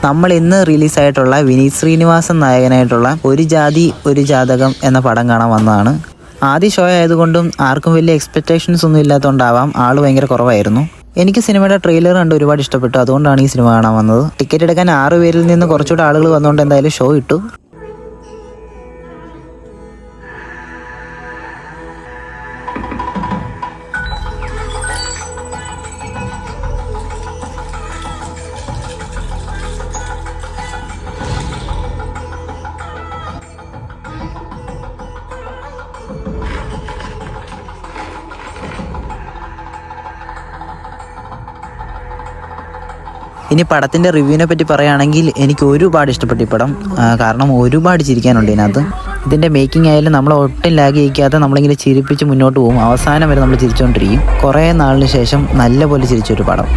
നമ്മൾ ഇന്ന് റിലീസായിട്ടുള്ള വിനീത് ശ്രീനിവാസൻ നായകനായിട്ടുള്ള ഒരു ജാതി ഒരു ജാതകം എന്ന പടം കാണാൻ വന്നതാണ്. ആദ്യ ഷോ ആയതുകൊണ്ടും ആർക്കും വലിയ എക്സ്പെക്റ്റേഷൻസ് ഒന്നും ഇല്ലാത്തതുകൊണ്ടാവാം ആൾ ഭയങ്കര കുറവായിരുന്നു. എനിക്ക് സിനിമയുടെ ട്രെയിലർ കണ്ട് ഒരുപാട് ഇഷ്ടപ്പെട്ടു. അതുകൊണ്ടാണ് ഈ സിനിമ കാണാൻ വന്നത്. ടിക്കറ്റ് എടുക്കാൻ 6 പേരിൽ നിന്ന് കുറച്ചുകൂടെ ആളുകൾ വന്നുകൊണ്ട് എന്തായാലും ഷോ ഇട്ടു. ഇനി പടത്തിൻ്റെ റിവ്യൂവിനെ പറ്റി പറയുകയാണെങ്കിൽ എനിക്ക് ഒരുപാട് ഇഷ്ടപ്പെട്ടു ഈ പടം. കാരണം ഒരുപാട് ചിരിക്കാനുണ്ട് ഇതിനകത്ത്. ഇതിൻ്റെ മേക്കിംഗ് ആയാലും നമ്മൾ ഒട്ടും ലാഗ് ചെയ്യിക്കാതെ നമ്മളിങ്ങനെ ചിരിപ്പിച്ച് മുന്നോട്ട് പോകും. അവസാനം വരെ നമ്മൾ ചിരിച്ചുകൊണ്ടിരിക്കും. കുറേ നാളിന് ശേഷം നല്ലപോലെ ചിരിച്ചൊരു പടം.